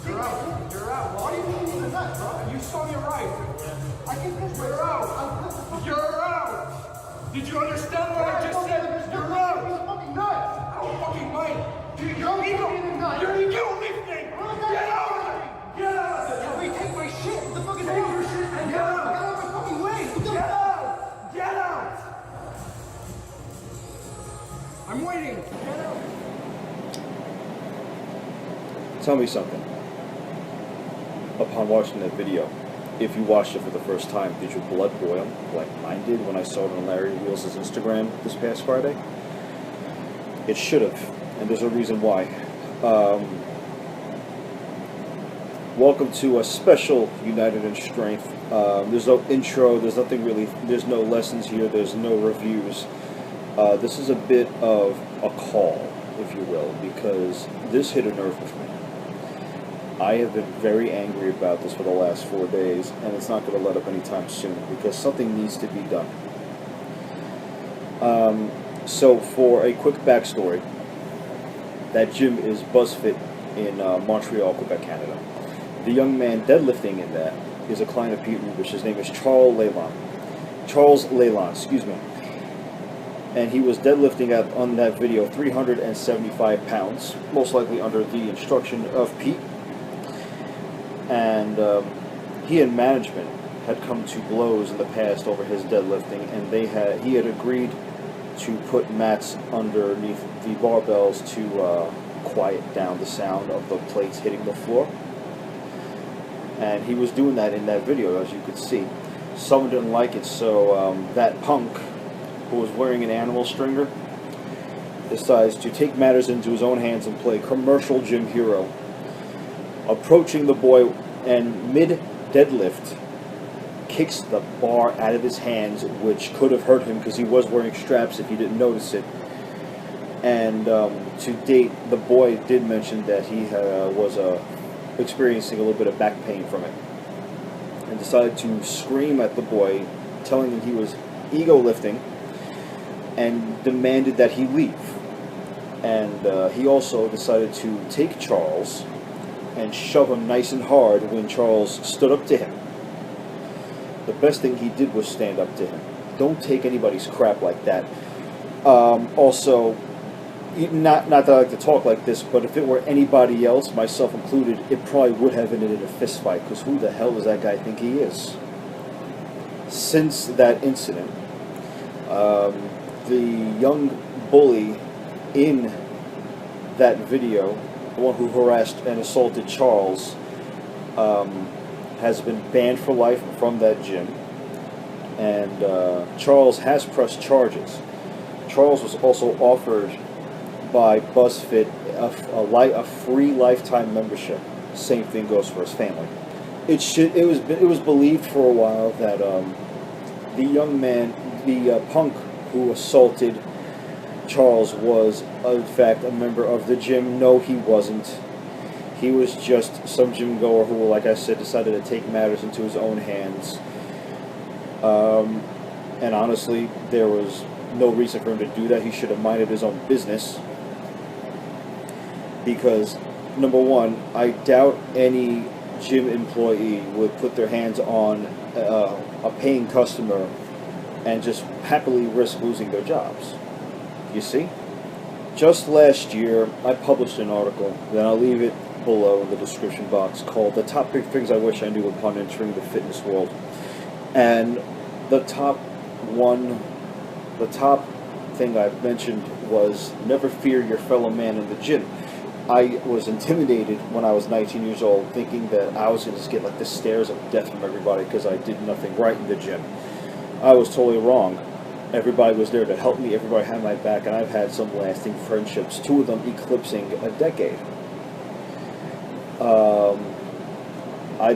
You're out. What do you mean you're not, bro? You saw me right. I can push myself. You're out. You're out. Did you understand what I just said? You're out. You're fucking nuts. I don't fucking mind. Dude, you're ego. You're ego lifting. Get out. Get out. Wait, take my shit. What the fuck is that? Take your shit and get out. Get out of my fucking way. Get out. Get out. I'm waiting. Get out. Tell me something. Upon watching that video, if you watched it for the first time, did your blood boil like mine did when I saw it on Larry Wheels' Instagram this past Friday? It should have, and there's a reason why. Welcome to a special United in Strength. There's no intro, there's nothing really, there's no lessons here, there's no reviews. This is a bit of a call, if you will, because this hit a nerve with me. I have been very angry about this for the last 4 days, and it's not going to let up anytime soon, because something needs to be done. So for a quick backstory, that gym is BuzzFit in Montreal, Quebec, Canada. The young man deadlifting in that is a client of Pete Rubish. His name is Charles Lalonde, excuse me. And he was deadlifting on that video 375 pounds, most likely under the instruction of Pete. And he and management had come to blows in the past over his deadlifting, and he had agreed to put mats underneath the barbells to quiet down the sound of the plates hitting the floor. And he was doing that in that video, as you could see. Someone didn't like it, so that punk, who was wearing an animal stringer, decides to take matters into his own hands and play commercial gym hero, approaching the boy, and mid-deadlift kicks the bar out of his hands, which could have hurt him because he was wearing straps if he didn't notice it. And to date, the boy did mention that he was experiencing a little bit of back pain from it, and decided to scream at the boy, telling him he was ego lifting, and demanded that he leave. And he also decided to take Charles and shove him nice and hard when Charles stood up to him. The best thing he did was stand up to him. Don't take anybody's crap like that. Also, not that I like to talk like this, but if it were anybody else, myself included, it probably would have ended in a fist fight, because who the hell does that guy think he is? Since that incident, the young bully in that video, the one who harassed and assaulted Charles, has been banned for life from that gym, and Charles has pressed charges. Charles was also offered by BuzzFit a free lifetime membership. Same thing goes for his family. It was believed for a while that the young man, the punk who assaulted Charles, was in fact a member of the gym. No, he wasn't. He was just some gym goer who, like I said, decided to take matters into his own hands. And honestly, there was no reason for him to do that. He should have minded his own business. Because, number one, I doubt any gym employee would put their hands on a paying customer and just happily risk losing their jobs. You see? Just last year, I published an article, then I'll leave it below in the description box called "The Top Big Things I Wish I Knew Upon Entering the Fitness World," and the top thing I've mentioned was never fear your fellow man in the gym. I was intimidated when I was 19 years old, thinking that I was going to just get like the stares of death from everybody because I did nothing right in the gym. I was totally wrong. Everybody was there to help me, everybody had my back, and I've had some lasting friendships, 2 of them eclipsing a decade.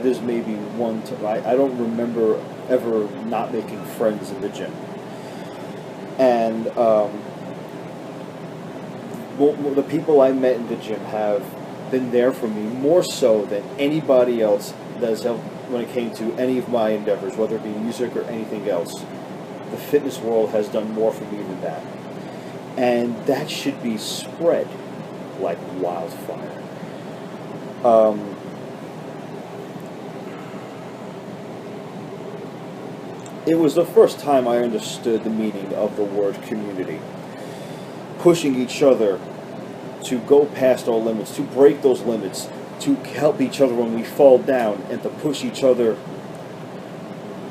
There's maybe one, I don't remember ever not making friends in the gym. And the people I met in the gym have been there for me more so than anybody else that's helped when it came to any of my endeavors, whether it be music or anything else. The fitness world has done more for me than that. And that should be spread like wildfire. It was the first time I understood the meaning of the word community. Pushing each other to go past our limits, to break those limits, to help each other when we fall down, and to push each other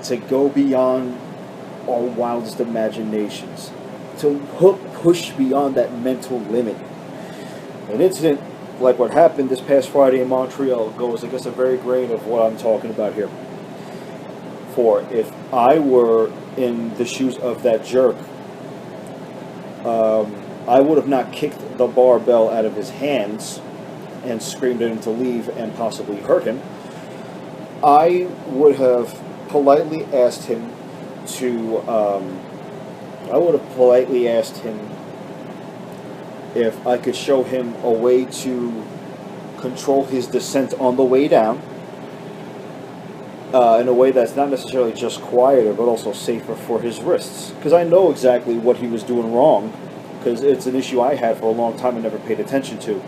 to go beyond our wildest imaginations, to push beyond that mental limit. An incident like what happened this past Friday in Montreal goes against a very grain of what I'm talking about here. For if I were in the shoes of that jerk, I would have not kicked the barbell out of his hands and screamed at him to leave and possibly hurt him. I would have politely asked him if I could show him a way to control his descent on the way down in a way that's not necessarily just quieter but also safer for his wrists, because I know exactly what he was doing wrong, because it's an issue I had for a long time and never paid attention to.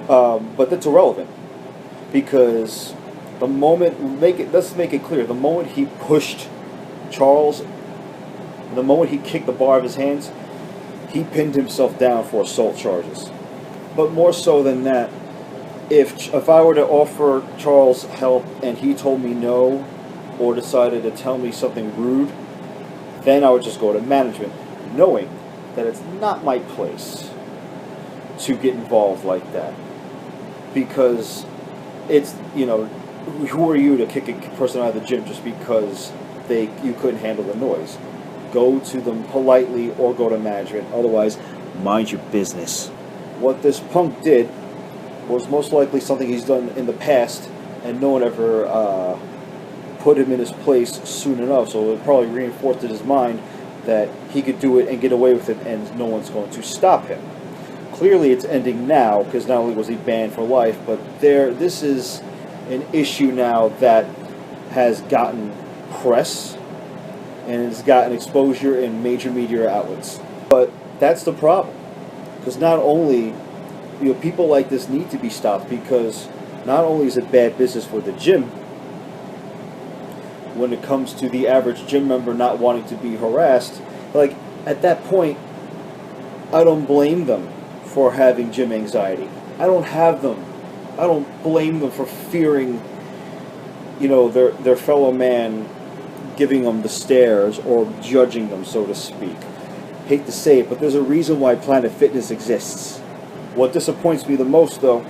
But that's irrelevant, because the moment, let's make it clear, the moment he pushed Charles, the moment he kicked the bar of his hands, he pinned himself down for assault charges. But more so than that, if I were to offer Charles help and he told me no, or decided to tell me something rude, then I would just go to management, knowing that it's not my place to get involved like that. Because it's, who are you to kick a person out of the gym just because you couldn't handle the noise? Go to them politely or go to management. Otherwise, mind your business. What this punk did was most likely something he's done in the past, and no one ever put him in his place soon enough, so it probably reinforced in his mind that he could do it and get away with it, and no one's going to stop him. Clearly it's ending now, because not only was he banned for life, but this is an issue now that has gotten press and has gotten exposure in major media outlets. But that's the problem, because not only people like this need to be stopped, because not only is it bad business for the gym when it comes to the average gym member not wanting to be harassed, like at that point I don't blame them for having gym anxiety. I don't blame them for fearing their fellow man giving them the stares or judging them, so to speak. Hate to say it, but there's a reason why Planet Fitness exists. What disappoints me the most, though,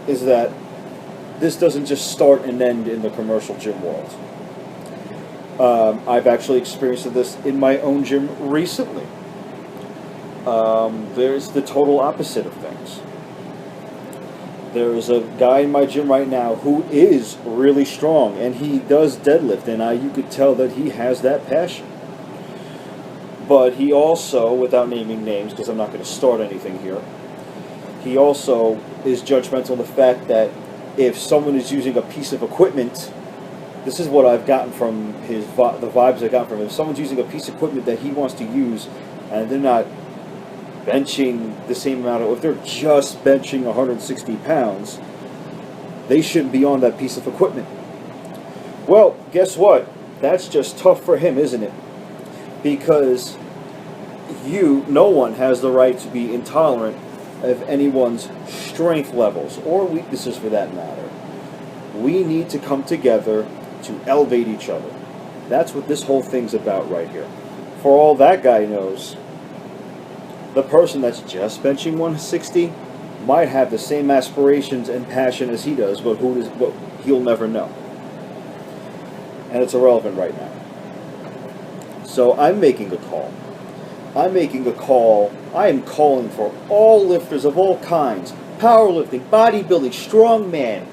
is that this doesn't just start and end in the commercial gym world. I've actually experienced this in my own gym recently. There's the total opposite of things. There's a guy in my gym right now who is really strong, and he does deadlift, and you could tell that he has that passion. But he also, without naming names, because I'm not going to start anything here, he also is judgmental of the fact that if someone is using a piece of equipment, this is what I've gotten from the vibes I got from him. If someone's using a piece of equipment that he wants to use, and they're not benching the same amount if they're just benching 160 pounds, they shouldn't be on that piece of equipment. Well, guess what? That's just tough for him, isn't it? Because no one has the right to be intolerant of anyone's strength levels, or weaknesses for that matter. We need to come together to elevate each other. That's what this whole thing's about right here. For all that guy knows, the person that's just benching 160 might have the same aspirations and passion as he does, but he'll never know. And it's irrelevant right now. So I'm making a call. I am calling for all lifters of all kinds. Powerlifting, bodybuilding, strongman,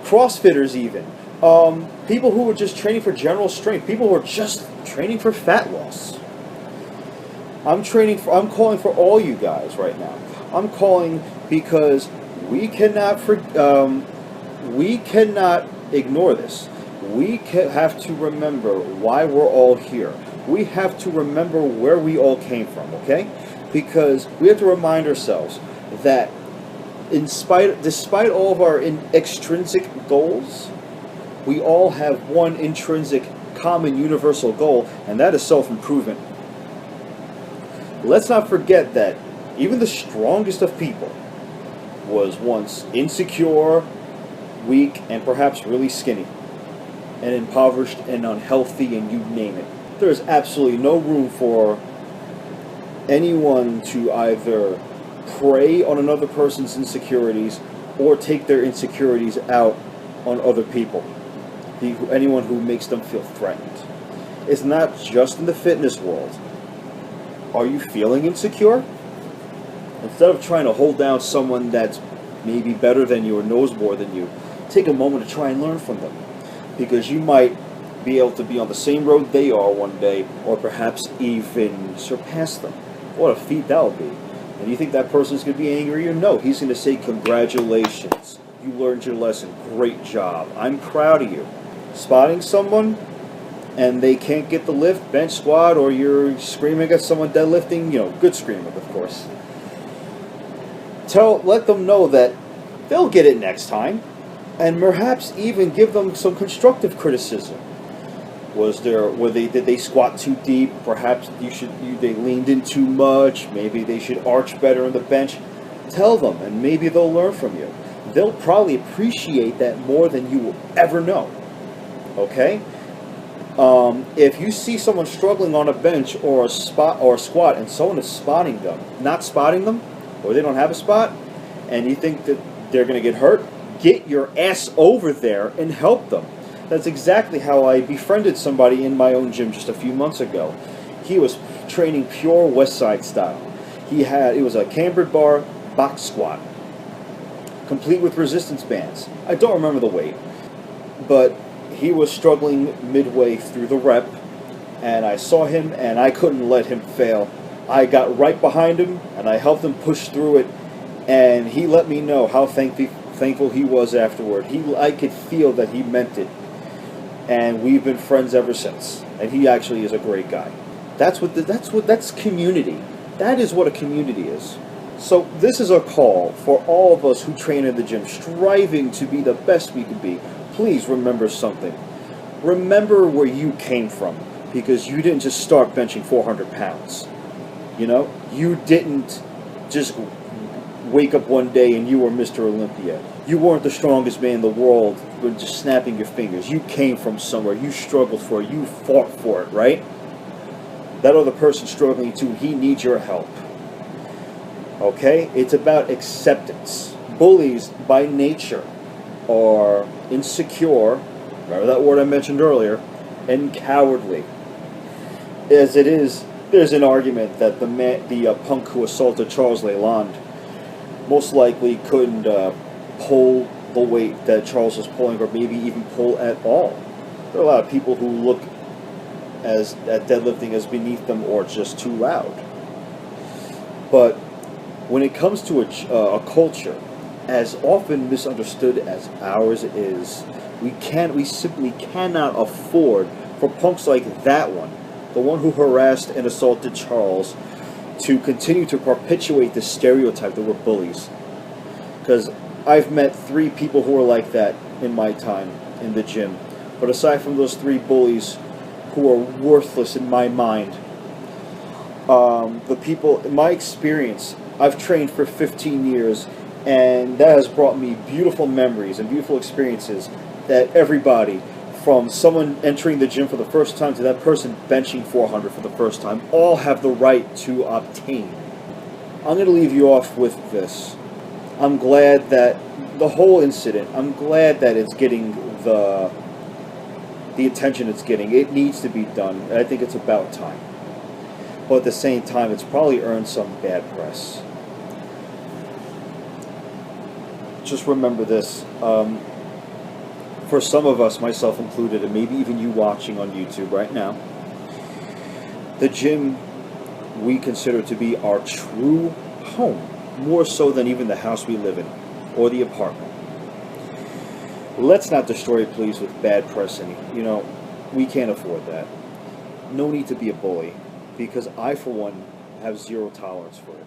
CrossFitters even. People who are just training for general strength. People who are just training for fat loss. I'm calling for all you guys right now. I'm calling because we cannot ignore this. We have to remember why we're all here. We have to remember where we all came from, okay? Because we have to remind ourselves that despite all of our extrinsic goals, we all have one intrinsic common universal goal, and that is self-improvement. Let's not forget that even the strongest of people was once insecure, weak, and perhaps really skinny, and impoverished and unhealthy, and you name it. There is absolutely no room for anyone to either prey on another person's insecurities or take their insecurities out on other people. Anyone who makes them feel threatened. It's not just in the fitness world. Are you feeling insecure? Instead of trying to hold down someone that's maybe better than you or knows more than you, take a moment to try and learn from them. Because you might be able to be on the same road they are one day, or perhaps even surpass them. What a feat that would be. And you think that person's going to be angry? Or no, he's going to say, congratulations, you learned your lesson, great job, I'm proud of you. Spotting someone and they can't get the lift, bench, squat, or you're screaming at someone deadlifting, good screaming, of course. Let them know that they'll get it next time, and perhaps even give them some constructive criticism. Did they squat too deep? Perhaps they leaned in too much. Maybe they should arch better on the bench. Tell them, and maybe they'll learn from you. They'll probably appreciate that more than you will ever know. Okay? If you see someone struggling on a bench or a squat, and someone is not spotting them, or they don't have a spot, and you think that they're going to get hurt, get your ass over there and help them. That's exactly how I befriended somebody in my own gym just a few months ago. He was training pure West Side style. It was a cambered bar box squat, complete with resistance bands. I don't remember the weight, but he was struggling midway through the rep, and I saw him, and I couldn't let him fail. I got right behind him, and I helped him push through it, and he let me know how thankful he was afterward. I could feel that he meant it. And we've been friends ever since. And he actually is a great guy. That's community. That is what a community is. So this is a call for all of us who train in the gym, striving to be the best we can be. Please remember something. Remember where you came from, because you didn't just start benching 400 pounds. You didn't just wake up one day and you were Mr. Olympia. You weren't the strongest man in the world, but just snapping your fingers. You came from somewhere. You struggled for it. You fought for it, right? That other person struggling too, he needs your help. Okay? It's about acceptance. Bullies, by nature, are insecure, remember that word I mentioned earlier, and cowardly. As it is, there's an argument that the punk who assaulted Charles Lalonde most likely couldn't pull the weight that Charles was pulling, or maybe even pull at all. There are a lot of people who look at deadlifting as beneath them or just too loud. But when it comes to a culture as often misunderstood as ours is, we simply cannot afford for punks like that one, the one who harassed and assaulted Charles, to continue to perpetuate the stereotype that we're bullies. Because I've met 3 people who are like that in my time in the gym. But aside from those 3 bullies who are worthless in my mind, the people, in my experience, I've trained for 15 years, and that has brought me beautiful memories and beautiful experiences that everybody, from someone entering the gym for the first time to that person benching 400 for the first time, all have the right to obtain. I'm going to leave you off with this. I'm glad that the whole incident, I'm glad that it's getting the attention it's getting. It needs to be done, and I think it's about time. But at the same time, it's probably earned some bad press. Just remember this. For some of us, myself included, and maybe even you watching on YouTube right now, the gym we consider to be our true home, more so than even the house we live in or the apartment. Let's not destroy it, please, with bad press. We can't afford that. No need to be a bully, because I, for one, have zero tolerance for it.